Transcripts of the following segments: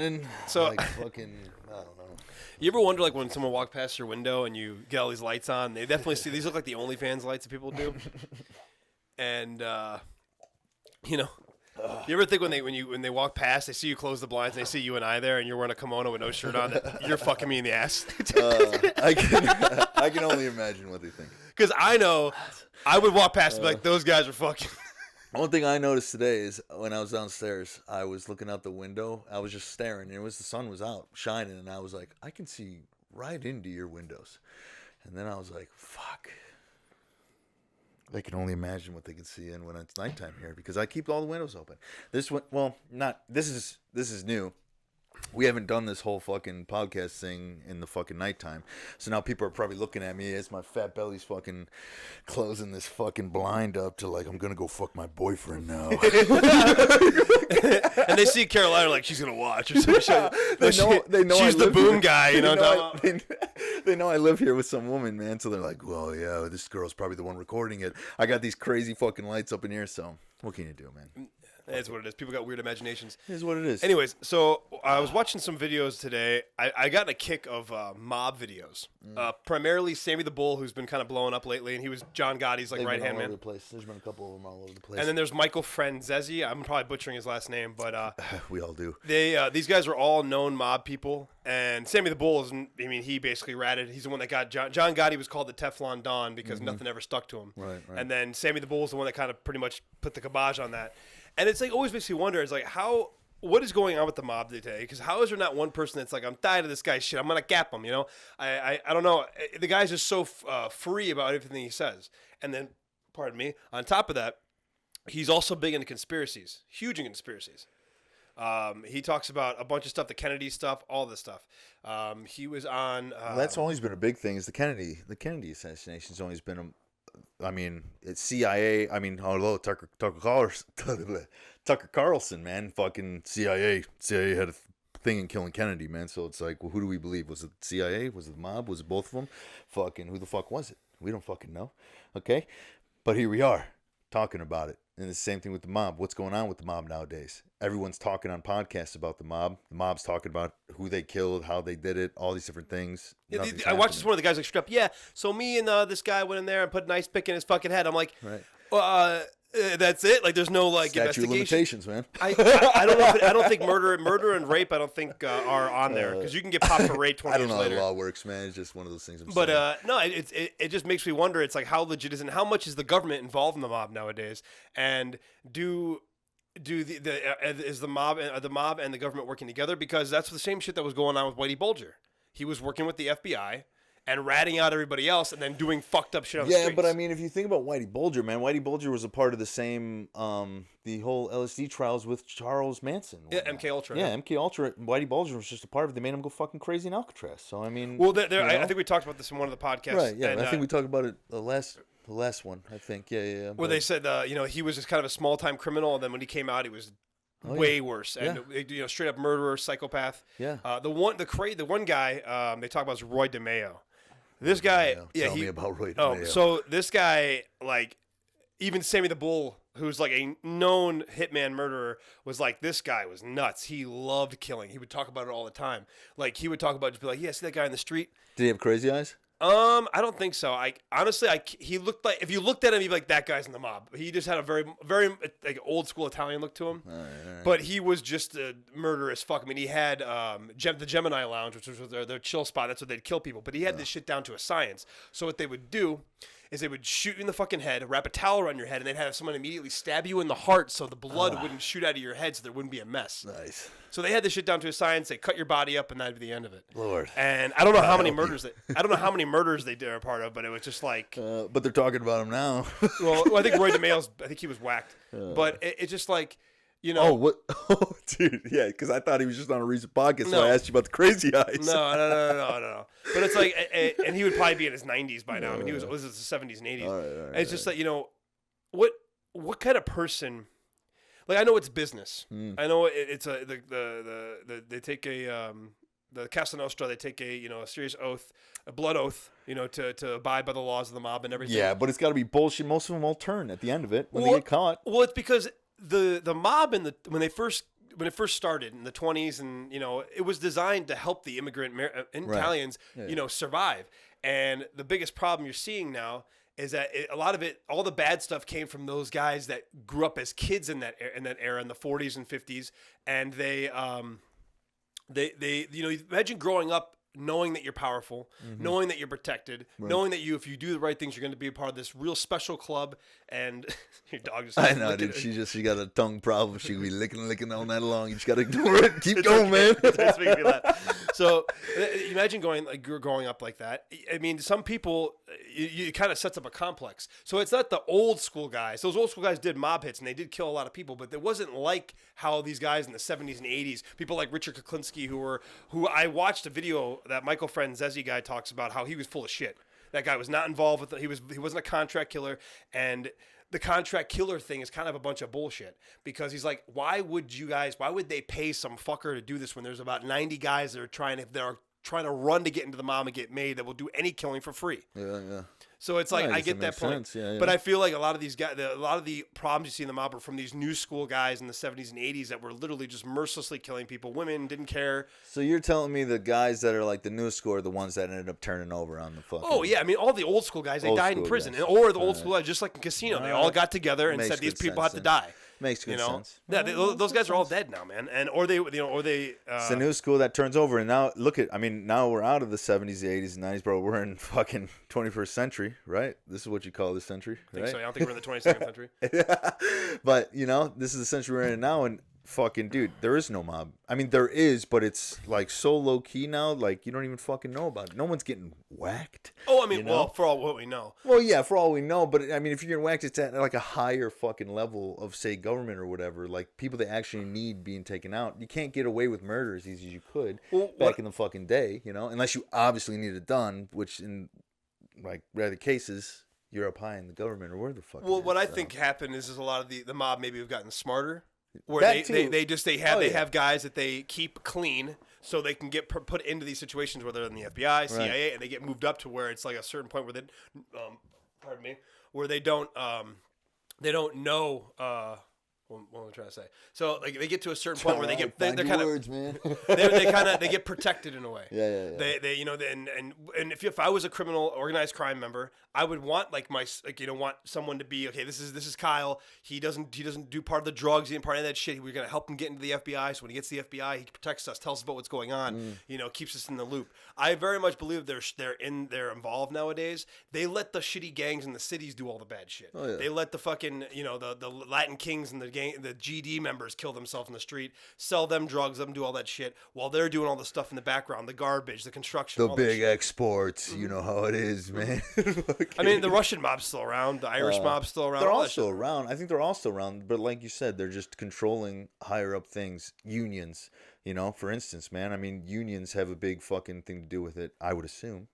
running. So like fucking, I don't know. You ever wonder, like, when someone walks past your window and you get all these lights on? They definitely see these look like the OnlyFans lights that people do. And you know, you ever think when they walk past, they see you close the blinds, and they see you and I there, and you're wearing a kimono with no shirt on, that you're fucking me in the ass? I can only imagine what they think. Because I know I would walk past and be like, those guys are fucking. One thing I noticed today is when I was downstairs, I was looking out the window. I was just staring. The sun was out, shining, and I was like, I can see right into your windows. And then I was like, fuck. I can only imagine what they can see in when it's nighttime here, because I keep all the windows open. This is new. We haven't done this whole fucking podcast thing in the fucking nighttime. So now people are probably looking at me as my fat belly's fucking closing this fucking blind up to like, I'm going to go fuck my boyfriend now. And they see Carolina like she's going to watch or some shit. They know she's the boom guy, you know. They know I live here with some woman, man. So they're like, well, yeah, this girl's probably the one recording it. I got these crazy fucking lights up in here. So what can you do, man? That's what it is. People got weird imaginations. It is what it is. Anyways, so I was watching some videos today. I got in a kick of mob videos. Primarily Sammy the Bull, who's been kind of blowing up lately, and he was John Gotti's like right-hand man. There's been a couple of them all over the place. And then there's Michael Franzese. I'm probably butchering his last name, but we all do. These guys are all known mob people. And Sammy the Bull he basically ratted. He's the one that got John Gotti was called the Teflon Don because nothing ever stuck to him. Right. And then Sammy the Bull is the one that kind of pretty much put the kibosh on that. And it's like always makes me wonder. It's like what is going on with the mob today? Because how is there not one person that's like, I'm tired of this guy's shit. I'm gonna gap him. You know, I don't know. The guy's just so free about everything he says. And then, pardon me. On top of that, he's also big into conspiracies. Huge in conspiracies. He talks about a bunch of stuff, the Kennedy stuff, all this stuff. He was on. That's always been a big thing. Is the Kennedy assassination's always been it's CIA. Although Tucker Carlson, man, fucking CIA had a thing in killing Kennedy, man. So it's like, well, who do we believe? Was it CIA? Was it the mob? Was it both of them? Fucking who the fuck was it? We don't fucking know. Okay, but here we are talking about it. And the same thing with the mob. What's going on with the mob nowadays? Everyone's talking on podcasts about the mob. The mob's talking about who they killed, how they did it, all these different things. Yeah, I watched this one of the guys like straight up. Yeah, so me and this guy went in there and put an ice pick in his fucking head. I'm like, right. That's it. Like, there's no like statute of limitations, man. I don't know. I don't think murder and rape. I don't think are on there because you can get popped for rape 20 years later. I don't know how the law works, man. It's just one of those things. But no, it just makes me wonder. It's like how legit is it? And how much is the government involved in the mob nowadays? And is the mob and the government working together? Because that's the same shit that was going on with Whitey Bulger. He was working with the FBI. And ratting out everybody else and then doing fucked up shit on the streets. Yeah, but I mean, if you think about Whitey Bulger, man, Whitey Bulger was a part of the same, the whole LSD trials with Charles Manson. Yeah, MK Ultra. Yeah, MK Ultra. Whitey Bulger was just a part of it. They made him go fucking crazy in Alcatraz. So, I mean. Well, I think we talked about this in one of the podcasts. Right, yeah. And, I think we talked about it the last one, I think. Yeah. Where they said, he was just kind of a small-time criminal, and then when he came out, he was way worse. And, straight-up murderer, psychopath. Yeah. The one guy they talk about is Roy DeMeo. This guy, Tell me about Roy DeMeo. So this guy, like, even Sammy the Bull, who's like a known hitman murderer, was like, this guy was nuts. He loved killing. He would talk about it all the time. Like, he would talk about just be like, yeah, see that guy in the street? Did he have crazy eyes? I don't think so. He looked like, if you looked at him, you'd be like, that guy's in the mob. He just had a very, very like old school Italian look to him. All right. But he was just a murderous fuck. I mean, he had the Gemini Lounge, which was their chill spot. That's where they'd kill people. But he had this shit down to a science. So what they would do is they would shoot you in the fucking head, wrap a towel around your head, and they'd have someone immediately stab you in the heart so the blood wouldn't shoot out of your head so there wouldn't be a mess. Nice. So they had this shit down to a science. They cut your body up, and that'd be the end of it. Lord. And I don't know how many murders they did a part of, but it was just like. But they're talking about him now. well, I think Roy DeMeo's. I think he was whacked. But it's just like, Oh, what? Oh, dude. Yeah, because I thought he was just on a recent podcast, so I asked you about the crazy eyes. No. But it's like, and he would probably be in his 90s by now. I mean, he was the 70s and 80s. All right, it's just like, what kind of person? Like, I know it's business. I know it's they take the Casa Nostra, they take a serious oath, a blood oath, to abide by the laws of the mob and everything. Yeah, but it's got to be bullshit. Most of them will turn at the end of it when they get caught. Well, it's because the mob when when it first started in the 20s, and it was designed to help the immigrant Italians, survive. And the biggest problem you're seeing now is that a lot of it, all the bad stuff came from those guys that grew up as kids in that era in the 40s and 50s, and they imagine growing up knowing that you're powerful, knowing that you're protected, knowing that if you do the right things, you're going to be a part of this real special club. And your dog just... I know, dude. She got a tongue problem. She can be licking all night long. You just got to ignore it. Keep going, man. It's making me laugh. So imagine growing up like that. I mean, some people, it kind of sets up a complex. So it's not the old school guys. Those old school guys did mob hits and they did kill a lot of people, but it wasn't like how these guys in the 70s and 80s, people like Richard Kuklinski, who I watched a video that Michael Franzese guy talks about how he was full of shit. That guy was not involved with it. He wasn't a contract killer, and the contract killer thing is kind of a bunch of bullshit, because he's like, why would they pay some fucker to do this when there's about 90 guys that are trying to run to get into the mob and get made that will do any killing for free? Yeah. So it's like, I get that point. Yeah. But I feel like a lot of these guys, a lot of the problems you see in the mob are from these new school guys in the 70s and 80s that were literally just mercilessly killing people. Women didn't care. So you're telling me the guys that are like the new school are the ones that ended up turning over on the fucking... Oh, yeah. I mean, all the old school guys, they died in prison. Or the old school guys, just like in Casino. They all got together and said these people have to die. Makes good sense. Yeah, those guys are all dead now, man. And or they. It's the new school that turns over, and now now we're out of the 70s, the 80s, and 90s, bro. We're in fucking 21st century, right? This is what you call the century, right? I think so. I don't think we're in the 22nd century. But this is the century we're in now, and fucking dude, there is no mob. I mean, there is, but it's like so low key now, like you don't even fucking know about it. No one's getting whacked. Oh, I mean, well, for all what we know. Well, yeah, for all we know, but I mean, if you're getting whacked, it's at like a higher fucking level of, say, government or whatever. Like people that actually need being taken out. You can't get away with murder as easy as you could back in the fucking day, unless you obviously need it done, which in like rare cases you're up high in the government or where the fuck. Well, what I think happened is a lot of the mob maybe have gotten smarter. Where they have guys that they keep clean so they can get put into these situations where they're in the FBI, CIA, and they get moved up to where it's like a certain point where they, where they don't know. What am I trying to say? So like they get to a certain point where they get they're kind of man. they get protected in a way. Yeah. They and if I was a criminal organized crime member, I would want want someone to be okay. This is Kyle. He doesn't do part of the drugs. He didn't part of that shit. We're gonna help him get into the FBI. So when he gets to the FBI, he protects us, tells us about what's going on. Keeps us in the loop. I very much believe they're involved nowadays. They let the shitty gangs in the cities do all the bad shit. Oh, yeah. They let the fucking the Latin Kings and the GD members kill themselves in the street, sell them drugs, let them do all that shit while they're doing all the stuff in the background, the garbage, the construction, the big exports. You know how it is, man. I mean, the Russian mob's still around, the Irish mob's still around. They're all still around. I think they're all still around, but like you said, they're just controlling higher up things, unions. For instance, man, I mean, unions have a big fucking thing to do with it, I would assume.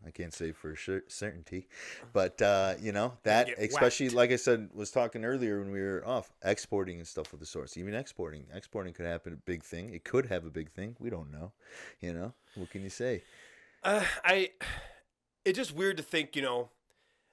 I can't say for certainty, but that especially whacked. Like I said, was talking earlier when we were off, exporting and stuff of the sorts. Even exporting could happen a big thing. It could have a big thing. We don't know. What can you say? It's just weird to think,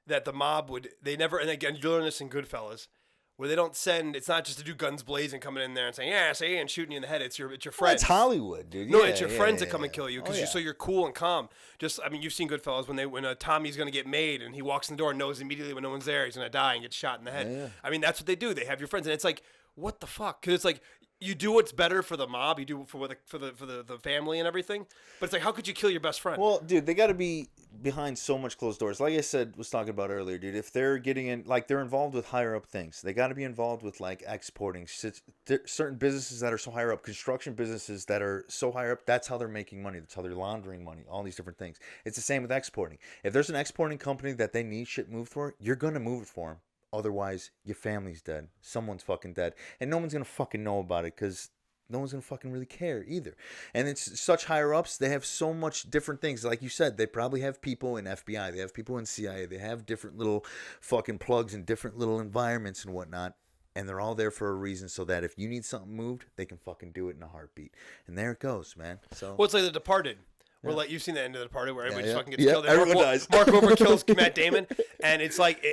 that the mob they never, and again, you learn this in Goodfellas, where they don't send, it's not just to do guns blazing coming in there and saying, yeah, say, and shooting you in the head. It's your friends. Well, it's Hollywood, dude. No, it's your friends that come and kill you because so you're cool and calm. You've seen Goodfellas when Tommy's going to get made and he walks in the door and knows immediately when no one's there, he's going to die and get shot in the head. Yeah. I mean, that's what they do. They have your friends. And it's like, what the fuck? Because it's like, you do what's better for the mob, you do it for the family and everything. But it's like, how could you kill your best friend? Well, dude, they got to be behind so much closed doors. Like I was talking about earlier, dude. If they're getting in, like they're involved with higher up things, they got to be involved with like exporting certain businesses that are so higher up, construction businesses that are so higher up. That's how they're making money. That's how they're laundering money. All these different things. It's the same with exporting. If there's an exporting company that they need shit moved for, you're gonna move it for them. Otherwise, your family's dead. Someone's fucking dead, and no one's gonna fucking know about it because no one's gonna fucking really care either. And it's such higher ups, they have so much different things. Like you said, they probably have people in FBI, they have people in CIA, they have different little fucking plugs in different little environments and whatnot. And they're all there for a reason, so that if you need something moved, they can fucking do it in a heartbeat. And there it goes, man. So well, it's like The Departed. Where like you've seen the end of the party where everybody just fucking gets Yeah, killed. everyone dies. Mark Wahlberg kills Matt Damon, and it's like,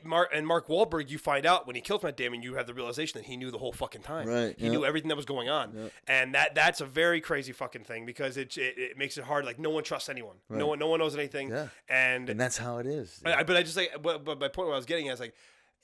Mark Wahlberg, you find out when he kills Matt Damon, you have the realization that he knew the whole fucking time. Right. He knew everything that was going on, and that's a very crazy fucking thing because it makes it hard. Like no one trusts anyone. Right. No one knows anything. Yeah. And that's how it is. But I just like, but my point what I was getting at is like,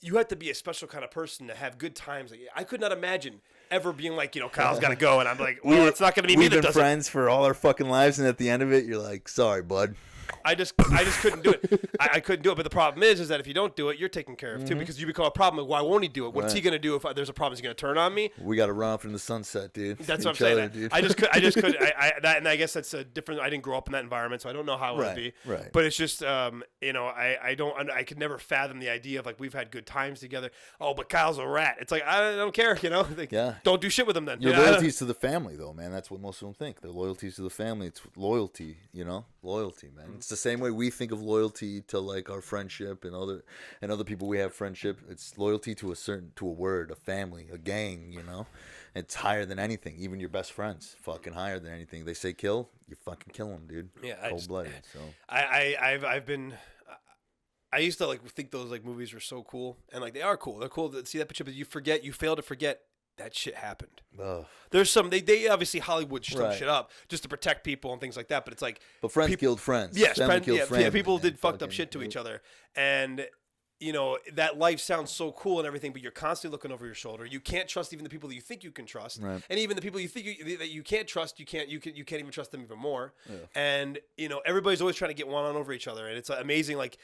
you have to be a special kind of person to have good times. Like, I could not imagine ever being like, Kyle's got to go. And I'm like, well, it's not going to be me that does it. We've been friends for all our fucking lives. And at the end of it, you're like, sorry, bud. I just couldn't do it. I couldn't do it. But the problem is that if you don't do it, you're taken care of too, because you become a problem. Why won't he do it? What's he going to do if there's a problem? Is he going to turn on me? We got to run off in the sunset, dude. That's what I'm saying. Dude. I just couldn't. And I guess that's a different. I didn't grow up in that environment, so I don't know how it would be. Right. But it's just, I could never fathom the idea of like we've had good times together. Oh, but Kyle's a rat. It's like I don't care. Like, don't do shit with him then. Your loyalties to the family, though, man. That's what most of them think. Their loyalties to the family. It's loyalty. Loyalty, man. It's the same way we think of loyalty to like our friendship and other people we have friendship. It's loyalty to a word, a family, a gang. It's higher than anything. Even your best friends, fucking higher than anything. They say kill, you fucking kill them, dude. Yeah, cold blooded. So I've been. I used to like think those like movies were so cool, and like they are cool. They're cool to see that picture, but you fail to forget that shit happened. Ugh. There's some they obviously Hollywood some shit up just to protect people and things like that, but it's like friends killed friends. Yes, friends. People did fucked up shit to each other, and that life sounds so cool and everything, but you're constantly looking over your shoulder. You can't trust even the people that you think you can trust, and even the people you think that you can't trust, you can't even trust them even more. Yeah. And everybody's always trying to get one on over each other, and it's amazing. Like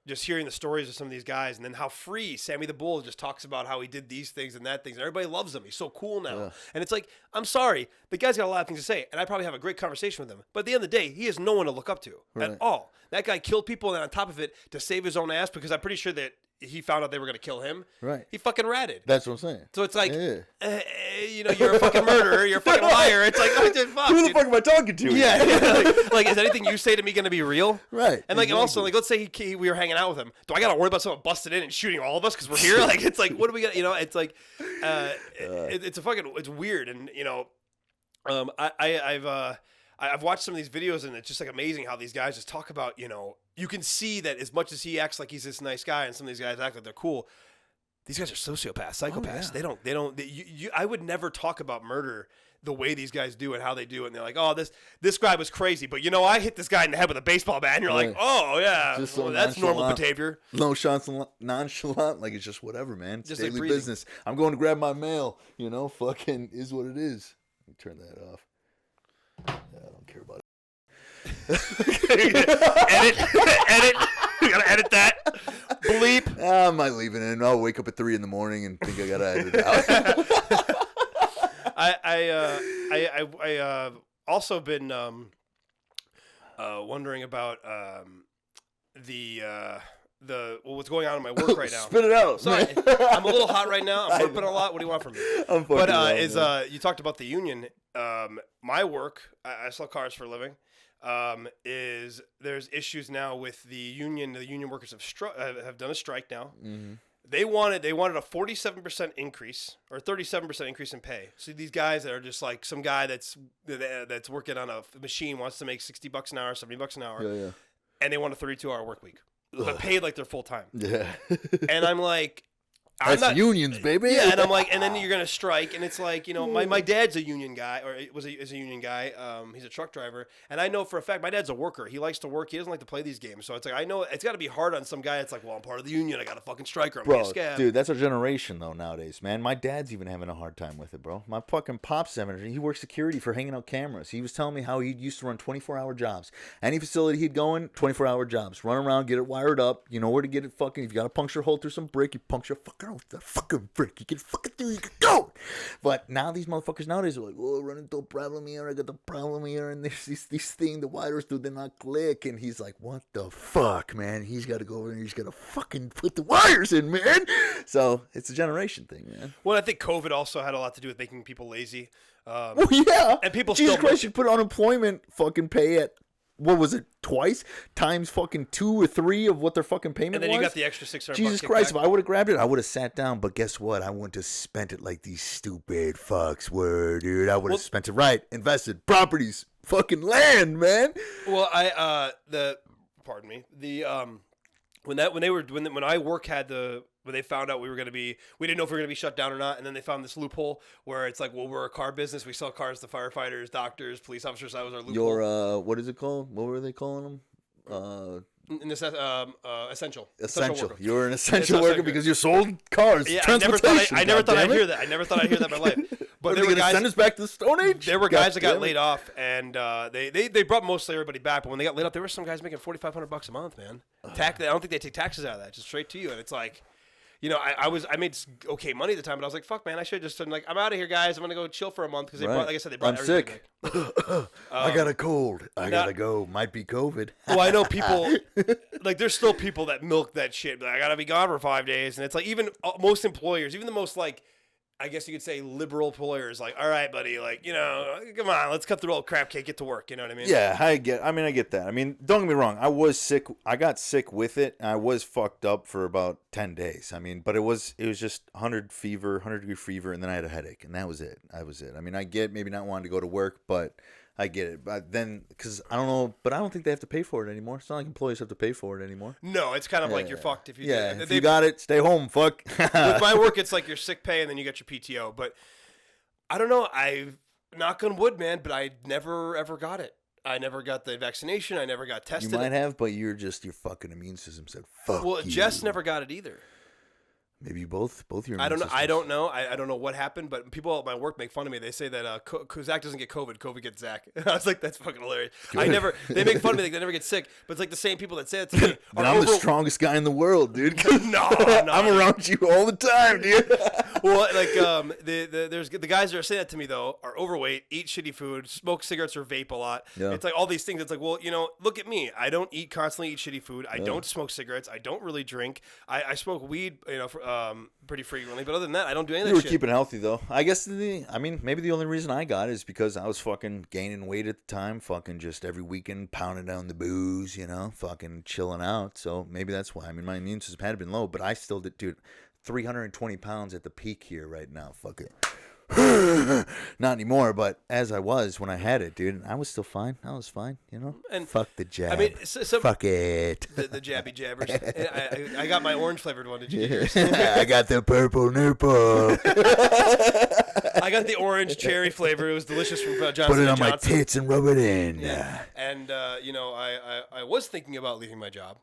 just hearing the stories of some of these guys, and then how free Sammy the Bull just talks about how he did these things and that things, and everybody loves him. He's so cool now. Yeah. And it's like, I'm sorry, the guy's got a lot of things to say, and I probably have a great conversation with him. But at the end of the day, he has no one to look up to at all. That guy killed people, and on top of it, to save his own ass, because I'm pretty sure that he found out they were going to kill him. Right. He fucking ratted. That's what I'm saying. So it's like, you're a fucking murderer. You're a fucking liar. It's like, fuck. Who the fuck am I talking to? Yeah. Like, is anything you say to me going to be real? Right. And like, and also, like, let's say we were hanging out with him. Do I got to worry about someone busting in and shooting all of us because we're here? Like, it's like, what do we got? It's like, it's weird. And, I've watched some of these videos, and it's just like amazing how these guys just talk about, you can see that as much as he acts like he's this nice guy, and some of these guys act like they're cool, these guys are sociopaths, psychopaths. Oh, yeah. I would never talk about murder the way these guys do and how they do it. And they're like, oh, this guy was crazy, but I hit this guy in the head with a baseball bat, and you're like, oh yeah, that's normal behavior. No nonchalant, like it's just whatever, man. It's just daily like business. I'm going to grab my mail. Fucking is what it is. Let me turn that off. Yeah, I don't care about it. edit. We gotta edit that. Bleep. I might leave it in. I'll wake up at 3 a.m. and think I gotta edit it out. I also been wondering about what's going on in my work right now. Spit it out. Sorry, I'm a little hot right now. I'm burping a lot. What do you want from me? You talked about the union. My work, I sell cars for a living. There's issues now with the union. The union workers have done a strike now. Mm-hmm. They wanted a 47% increase or 37% increase in pay. So these guys that are just like some guy that's working on a machine wants to make $60 an hour, $70 an hour, and they want a 32-hour work week, but paid like they're full time. Yeah, and I'm like. That's unions, baby. Yeah, and I'm like, and then you're gonna strike, and it's like, my dad's a union guy, or is a union guy. He's a truck driver, and I know for a fact my dad's a worker. He likes to work. He doesn't like to play these games. So it's like I know it's got to be hard on some guy. It's like, well, I'm part of the union. I got to fucking strike or I'm gonna scab. Dude, that's our generation though nowadays, man. My dad's even having a hard time with it, bro. My fucking pop's he works security for hanging out cameras. He was telling me how he used to run 24-hour jobs. Any facility he'd go in, 24-hour jobs. Run around, get it wired up. You know where to get it fucking. If you got to puncture a hole through some brick, you puncture a fucking hole through the fucking brick. You can fucking do it, you can go. But now these motherfuckers nowadays are like, oh, run into a problem here, I got the problem here, and there's this thing, the wires do, they're not click. And he's like, what the fuck, man? He's got to go over there, he's got to fucking put the wires in, man. So it's a generation thing, man. Well, I think COVID also had a lot to do with making people lazy. Well, yeah. And people Jesus Christ, you put unemployment fucking pay at, what was it, twice times fucking 2 or 3 of what their fucking payment was? And then you got the extra $600. Jesus Christ, if I would have grabbed it, I would have sat down. But guess what? I wouldn't have spent it like these stupid fucks were, dude. I would have spent it right, invested, properties, fucking land, man. Well, pardon me, when they found out we didn't know if we were gonna be shut down or not, and then they found this loophole where it's like, well, we're a car business, we sell cars to firefighters, doctors, police officers. That was our loophole. Your what is it called? What were they calling them? Essential. Essential. You're an essential worker because you sold cars. Yeah, I never thought I'd hear that. I never thought I'd hear that in my life. But they were guys send us back to the Stone Age. There were guys that got laid off, and they brought mostly everybody back. But when they got laid off, there were some guys making $4,500 a month, man. I don't think they take taxes out of that, just straight to you. And it's like, you know, I made okay money at the time, but I was like, fuck, man, I should have just been like, I'm out of here, guys. I'm gonna go chill for a month because they brought, like I said, they brought everybody back. I got a cold. I gotta go. Might be COVID. Well, I know people like there's still people that milk that shit. Like, I gotta be gone for 5 days, and it's like even most employers, even the most like, I guess you could say liberal employers, like, all right, buddy, like, you know, come on, let's cut through all the crap cake, get to work. You know what I mean? Yeah, I get that. I mean, don't get me wrong. I was sick. I got sick with it. And I was fucked up for about 10 days. I mean, but it was just 100 degree fever, and then I had a headache, and that was it. I mean, I get maybe not wanting to go to work, but I get it. But then, because I don't know, but I don't think they have to pay for it anymore. It's not like employees have to pay for it anymore. No, it's kind of like you're fucked if you do it. If you got it, stay home, fuck. With my work, it's like your sick pay and then you get your PTO. But I don't know. Knock on wood, man, but I never ever got it. I never got the vaccination. I never got tested. You might have, but your fucking immune system said fuck. Well, Jess never got it either. Maybe both your. I don't know. I don't know. I don't know what happened, but people at my work make fun of me. They say that Zak doesn't get COVID. COVID gets Zak. I was like, that's fucking hilarious. Good. They make fun of me. Like, they never get sick, but it's like the same people that say that to me. I'm the strongest guy in the world, dude. No, I'm around you all the time, dude. Well, like there's the guys that are saying that to me though are overweight, eat shitty food, smoke cigarettes or vape a lot. Yeah. It's like all these things. It's like, well, you know, look at me. I don't constantly eat shitty food. I don't smoke cigarettes. I don't really drink. I smoke weed, you know, pretty frequently, but other than that, I don't do any of that shit. You were keeping healthy though. I guess maybe the only reason I got it is because I was fucking gaining weight at the time, fucking just every weekend pounding down the booze, you know, fucking chilling out. So maybe that's why. I mean, my immune system had been low, but I still did, dude. 320 pounds at the peak here right now. Fuck it. Not anymore, but as I was when I had it, dude, I was still fine. I was fine, you know. And fuck the jab. I mean, fuck it. The jabby jabbers. I got my orange flavored one. Did you hear? I got the purple nipple. I got the orange cherry flavor. It was delicious from Johnson. Put it on my tits and rub it in. Yeah. And you know, I was thinking about leaving my job,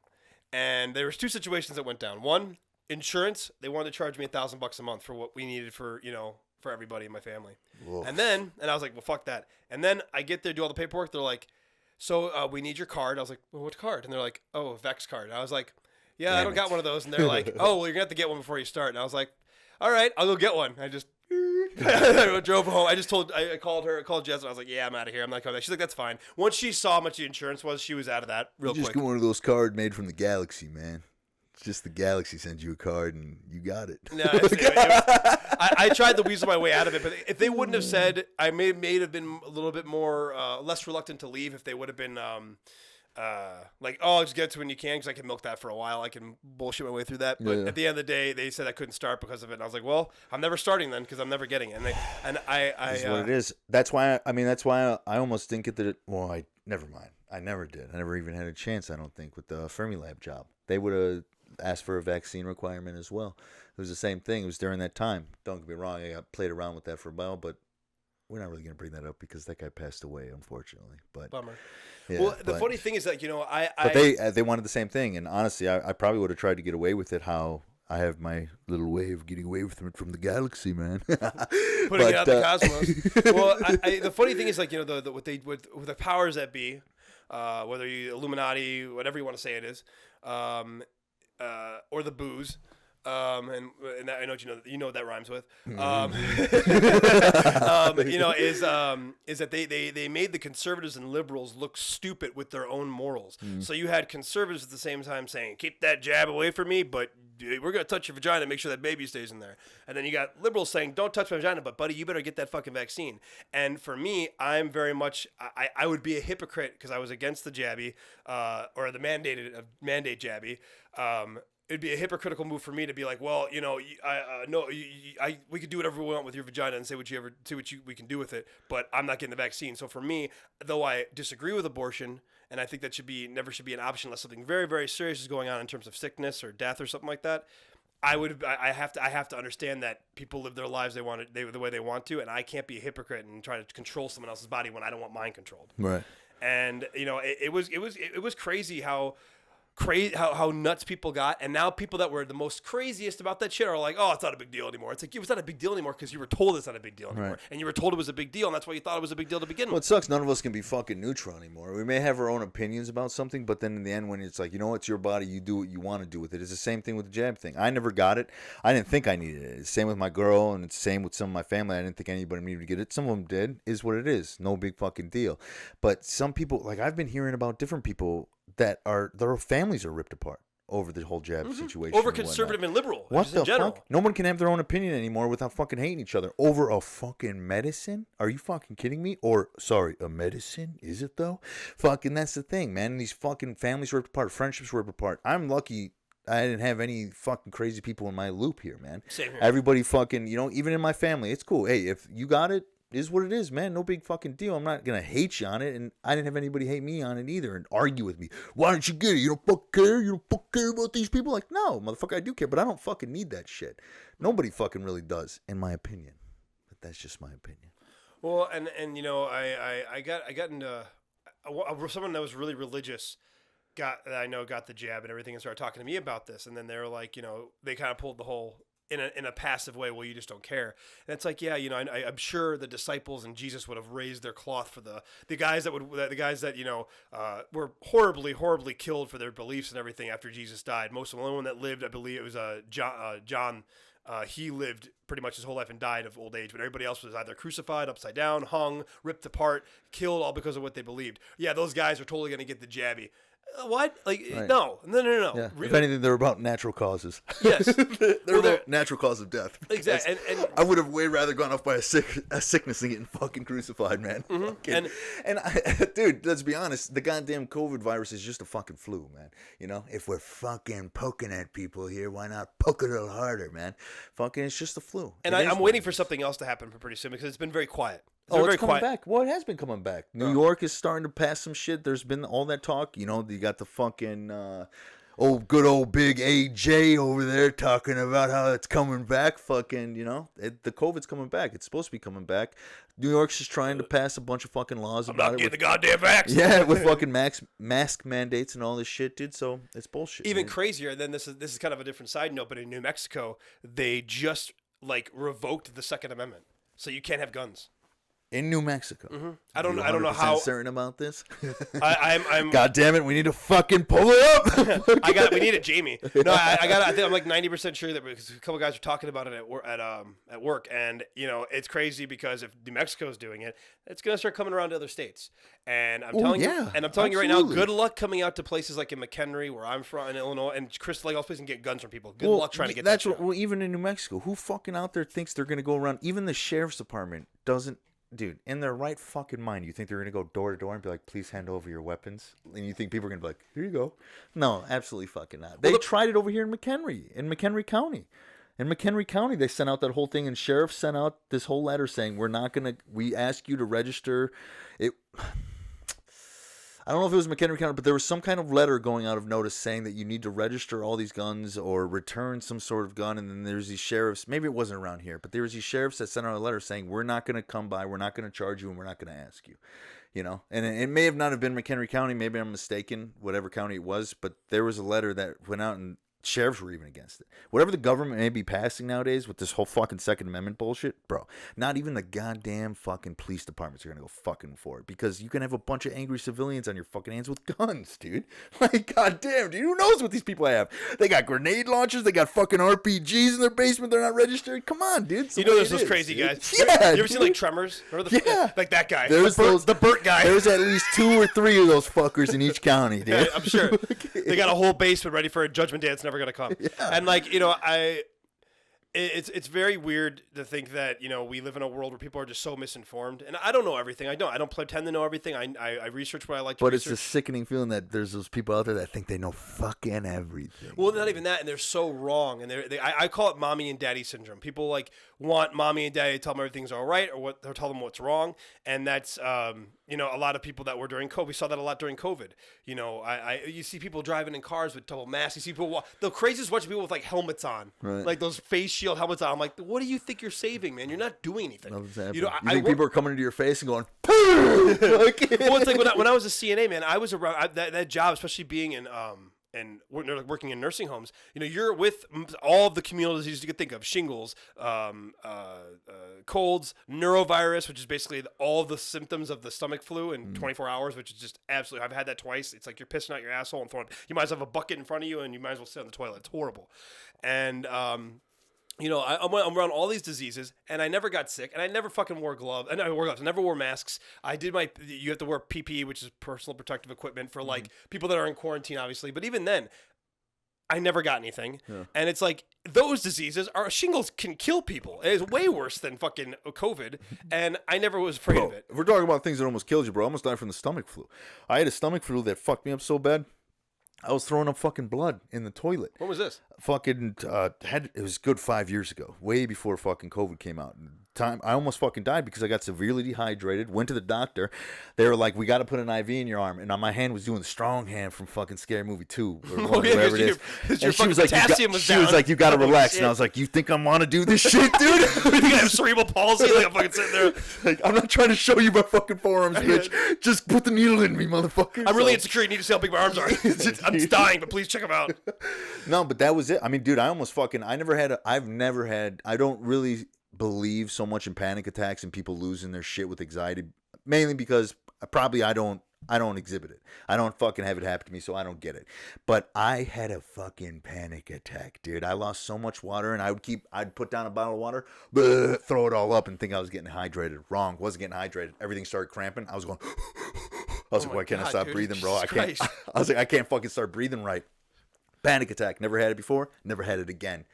and there was two situations that went down. One, insurance. They wanted to charge me $1,000 a month for what we needed for, you know, for everybody in my family. Whoa. And I was like, well, fuck that. And then I get there, do all the paperwork. They're like, so we need your card. I was like, well, what card? And they're like, oh, a Vex card. And I was like, yeah, I don't got one of those. And they're like, oh, well, you're going to have to get one before you start. And I was like, all right, I'll go get one. I just I drove home. I called Jess, and I was like, yeah, I'm out of here. I'm not coming back. She's like, that's fine. Once she saw how much the insurance was, she was out of that real quick. Just get one of those cards made from the galaxy, man. It's just the galaxy sends you a card and you got it. No, I tried to weasel my way out of it, but if they wouldn't have said, I may have been a little bit more less reluctant to leave if they would have been like, oh, just get to when you can, because I can milk that for a while. I can bullshit my way through that. But at the end of the day, they said I couldn't start because of it. And I was like, well, I'm never starting then because I'm never getting it. That's what it is. That's why I almost didn't get the. Well, never mind. I never did. I never even had a chance. I don't think with the Fermilab job. They would have asked for a vaccine requirement as well. It was the same thing. It was during that time. Don't get me wrong. I played around with that for a while, but we're not really going to bring that up because that guy passed away, unfortunately. But bummer. Yeah, well, the funny thing is that, you know, But they wanted the same thing, and honestly, I probably would have tried to get away with it. How I have my little way of getting away with it from the galaxy, man. Putting it out the cosmos. Well, the funny thing is, like, you know, with the powers that be, whether you Illuminati, whatever you want to say it is, or the booze. And that, I know you know what that rhymes with. You know, is that they made the conservatives and liberals look stupid with their own morals. So you had conservatives at the same time saying, "Keep that jab away from me," but we're gonna touch your vagina, make sure that baby stays in there. And then you got liberals saying, "Don't touch my vagina, but buddy, you better get that fucking vaccine." And for me, I'm very much I would be a hypocrite because I was against the jabby or the mandate jabby. it'd be a hypocritical move for me to be like, well, you know, we could do whatever we want with your vagina and say what we can do with it, but I'm not getting the vaccine. So for me, though I disagree with abortion, and I think that never should be an option unless something very, very serious is going on in terms of sickness or death or something like that. I have to understand that people live their lives the way they want to, and I can't be a hypocrite and try to control someone else's body when I don't want mine controlled. Right. And you know, it was crazy how nuts people got, and now people that were the most craziest about that shit are like, oh, it's not a big deal anymore. It's like, it was not a big deal anymore because you were told it's not a big deal anymore, right. And you were told it was a big deal, and that's why you thought it was a big deal to begin with. Well, it sucks. None of us can be fucking neutral anymore. We may have our own opinions about something, but then in the end, when it's like, you know, it's your body, you do what you want to do with it. It's the same thing with the jab thing. I never got it. I didn't think I needed it. It's the same with my girl, and it's the same with some of my family. I didn't think anybody needed to get it. Some of them did. Is what it is. No big fucking deal. But some people, like I've been hearing about different people that their families are ripped apart over the whole jab situation. Over conservative and liberal. What just the in general. fuck? No one can have their own opinion anymore without fucking hating each other over a fucking medicine? Are you fucking kidding me? Or, sorry, a medicine? Is it though? Fucking, that's the thing, man. These fucking families ripped apart. Friendships ripped apart. I'm lucky I didn't have any fucking crazy people in my loop here, man. Same here. Everybody fucking, you know, even in my family, it's cool. Hey, if you got it, is what it is, man. No big fucking deal. I'm not gonna hate you on it, and I didn't have anybody hate me on it either and argue with me. Why don't you get it? You don't fucking care? You don't fucking care about these people? Like, no, motherfucker, I do care, but I don't fucking need that shit. Nobody fucking really does, in my opinion. But that's just my opinion. Well, and you know, I got into someone that was really religious. Got the jab and everything, and started talking to me about this, and then they were like, you know, they kind of pulled the whole. In a passive way, well, you just don't care. And it's like, yeah, you know, I'm sure the disciples and Jesus would have raised their cloth for the guys that you know were horribly killed for their beliefs and everything after Jesus died. Most of the only one that lived, I believe, it was John. He lived pretty much his whole life and died of old age, but everybody else was either crucified, upside down, hung, ripped apart, killed, all because of what they believed. Yeah, those guys are totally going to get the jabby. What? Like, right. No. Yeah. If anything, they're about natural causes. Yes. they're about natural cause of death. Exactly. And I would have way rather gone off by a sickness than getting fucking crucified, man. Mm-hmm. Dude, let's be honest. The goddamn COVID virus is just a fucking flu, man. You know, if we're fucking poking at people here, why not poke a little harder, man? Fucking, it's just a flu. And I'm waiting for something else to happen pretty soon because it's been very quiet. It's coming back. Well, it has been coming back. New York is starting to pass some shit. There's been all that talk. You know, you got the fucking good old big AJ over there talking about how it's coming back. Fucking, you know, the COVID's coming back. It's supposed to be coming back. New York's just trying to pass a bunch of fucking laws about it. I'm not getting the goddamn vaccine. Yeah, with fucking mask mandates and all this shit, dude. So it's bullshit. Even crazier. Then this is kind of a different side note, but in New Mexico, they just like revoked the Second Amendment, so you can't have guns. In New Mexico. Mm-hmm. I don't know how certain about this. I'm God damn it, we need to fucking pull it up. We need it, Jamie. No, I think I'm like 90% sure that because a couple guys are talking about it at work, and you know it's crazy because if New Mexico's doing it, it's gonna start coming around to other states. And I'm telling you right now, good luck coming out to places like in McHenry, where I'm from, in Illinois, and Crystal Lake, all places, and get guns from people. Good luck trying to get that. Well, even in New Mexico, who fucking out there thinks they're gonna go around? Even the sheriff's department doesn't. Dude, in their right fucking mind, you think they're going to go door to door and be like, please hand over your weapons? And you think people are going to be like, here you go. No, absolutely fucking not. They tried it over here in McHenry County. In McHenry County, they sent out that whole thing, and sheriff sent out this whole letter saying, we ask you to register it. I don't know if it was McHenry County, but there was some kind of letter going out of notice saying that you need to register all these guns or return some sort of gun. And then there's these sheriffs. Maybe it wasn't around here, but there was these sheriffs that sent out a letter saying, we're not going to come by, we're not going to charge you, and we're not going to ask you. You know, and it may have not have been McHenry County. Maybe I'm mistaken, whatever county it was. But there was a letter that went out, and sheriffs were even against it. Whatever the government may be passing nowadays with this whole fucking Second Amendment bullshit, bro, not even the goddamn fucking police departments are going to go fucking for it, because you can have a bunch of angry civilians on your fucking hands with guns, dude. Like, goddamn, dude, who knows what these people have? They got grenade launchers, they got fucking RPGs in their basement, they're not registered. Come on, dude. You know there's those crazy guys. Yeah, you ever seen like Tremors? Like that guy. There's the Burt guy. There's at least 2 or 3 of those fuckers in each county, dude. Yeah, I'm sure. They got a whole basement ready for a Judgment Day that's never going to come. Yeah. And like, you know, It's very weird to think that, you know, we live in a world where people are just so misinformed, and I don't know everything. I don't pretend to know everything. I research what I like to But research. it's a sickening feeling that there's those people out there that think they know fucking everything. Well, not even that, and they're so wrong. And I call it mommy and daddy syndrome. People like want mommy and daddy to tell them everything's all right, or tell them what's wrong, and that's you know, a lot of people that were during COVID. We saw that a lot during COVID. You know, you see people driving in cars with double masks. You see people the craziest bunch of people with like helmets on, Right. like those face shield helmets on. I'm like, what do you think you're saving, man? You're not doing anything. Nothing's happening. You know, you think people are coming into your face and going, well, it's like when I was a CNA, man, I was around that job, especially being in and working in nursing homes. You know, you're with all of the communal diseases you could think of: shingles, colds, neurovirus, which is basically all of the symptoms of the stomach flu in 24 hours, which is just absolutely. I've had that twice. It's like you're pissing out your asshole and throwing. You might as well have a bucket in front of you, and you might as well sit on the toilet. It's horrible, and you know, I'm around all these diseases, and I never got sick, and I never fucking wore gloves. And I wore gloves. I never wore masks. I did you have to wear PPE, which is personal protective equipment for like people that are in quarantine, obviously. But even then, I never got anything. Yeah. And it's like those diseases shingles can kill people. It's way worse than fucking COVID, and I never was afraid of it. If we're talking about things that almost killed you, bro, I almost died from the stomach flu. I had a stomach flu that fucked me up so bad. I was throwing up fucking blood in the toilet. When was this? Fucking it was good 5 years ago, way before fucking COVID came out. I almost fucking died because I got severely dehydrated. Went to the doctor. They were like, "We got to put an IV in your arm." And my hand was doing the strong hand from fucking Scary Movie 2 or whatever it is. And she was like, "She was like, you got to relax." And I was like, "You think I want to do this shit, dude? You think I have cerebral palsy? Like I'm fucking sitting there. Like, I'm not trying to show you my fucking forearms, bitch. Just put the needle in me, motherfucker." I'm really insecure. You need to see how big my arms are. I'm just dying, but please check them out. No, but that was it. I mean, dude, I don't really believe so much in panic attacks and people losing their shit with anxiety, mainly because I don't exhibit it. I don't fucking have it happen to me, so I don't get it. But I had a fucking panic attack, dude. I lost so much water, and I'd put down a bottle of water, throw it all up, and think I was getting hydrated. Wrong, wasn't getting hydrated. Everything started cramping. I was going. I was like, why can't I stop breathing, bro? I can't. I was like, I can't fucking start breathing right. Panic attack. Never had it before. Never had it again,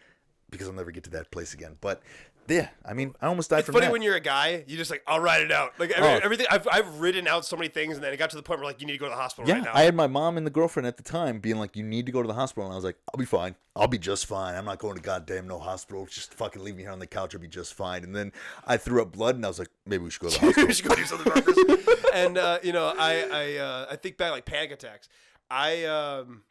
because I'll never get to that place again. But yeah, I mean, I almost died from that. It's funny when you're a guy, you just like, I'll ride it out. Like everything, I've written out so many things, and then it got to the point where like, you need to go to the hospital right now. I had my mom and the girlfriend at the time being like, you need to go to the hospital. And I was like, I'll be fine. I'll be just fine. I'm not going to goddamn no hospital. Just fucking leave me here on the couch. I'll be just fine. And then I threw up blood, and I was like, maybe we should go to the hospital. We should go do something about this. And you know, I think back like panic attacks. I'm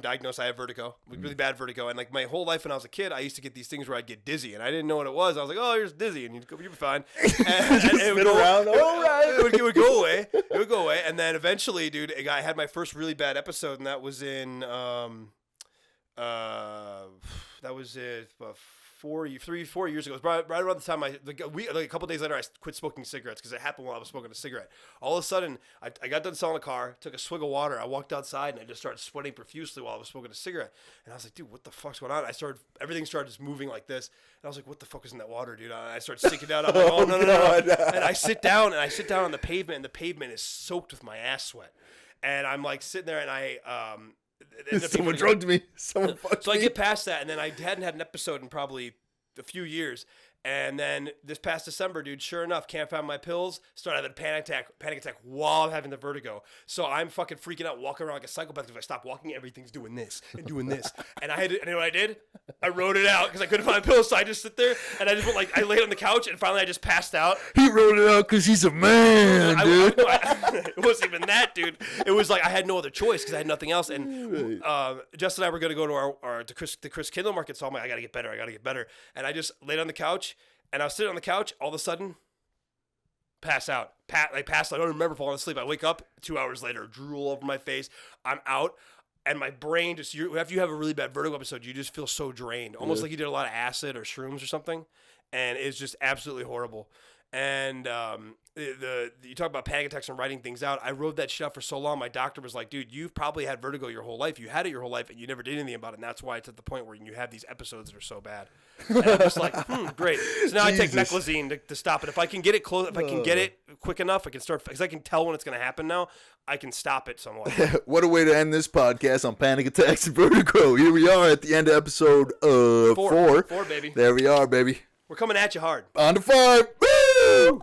diagnosed. I have vertigo, really bad vertigo, and like my whole life when I was a kid, I used to get these things where I'd get dizzy, and I didn't know what it was. I was like, "Oh, you're just dizzy," and you'd be fine. And it would go around. All right, it would go away. It would go away, and then eventually, dude, I had my first really bad episode, and that was in that was it. 4 years ago. It was right around the time a couple days later, I quit smoking cigarettes because it happened while I was smoking a cigarette. All of a sudden, I got done selling a car, took a swig of water, I walked outside, and I just started sweating profusely while I was smoking a cigarette. And I was like, dude, what the fuck's going on? Everything started just moving like this. And I was like, what the fuck is in that water, dude? And I started sinking down. I'm like, oh, no. And I sit down on the pavement, and the pavement is soaked with my ass sweat. And I'm like sitting there, and someone drugged me. Someone fucked me. So I get past that, and then I hadn't had an episode in probably a few years. And then this past December, dude, sure enough, can't find my pills. Started having a panic attack while I'm having the vertigo. So I'm fucking freaking out, walking around like a psychopath. Because if I stop walking, everything's doing this and doing this. And you know what I did? I wrote it out because I couldn't find pills. So I just sit there and I just went I laid on the couch, and finally I just passed out. He wrote it out because he's a man, dude. It wasn't even that, dude. It was like I had no other choice because I had nothing else. And Justin and I were going to go to the Chris Kindle market. So I'm like, I got to get better. And I just laid on the couch. And I was sitting on the couch, all of a sudden, pass out. I don't remember falling asleep. I wake up 2 hours later, drool over my face. I'm out, and my brain after you have a really bad vertigo episode, you just feel so drained. Almost like you did a lot of acid or shrooms or something. And it's just absolutely horrible. And you talk about panic attacks and writing things out. I wrote that shit up for so long. My doctor was like, dude, you've probably had vertigo your whole life. You had it your whole life, and you never did anything about it. And that's why it's at the point where you have these episodes that are so bad. And I'm just like, great. So now I take Meclizine to stop it. If I can get it close, if I can get it quick enough, I can start, because I can tell when it's going to happen now. I can stop it somewhat. What a way to end this podcast on panic attacks and vertigo. Here we are at the end of episode 4. 4, baby. There we are, baby. We're coming at you hard. On to 5. Woo!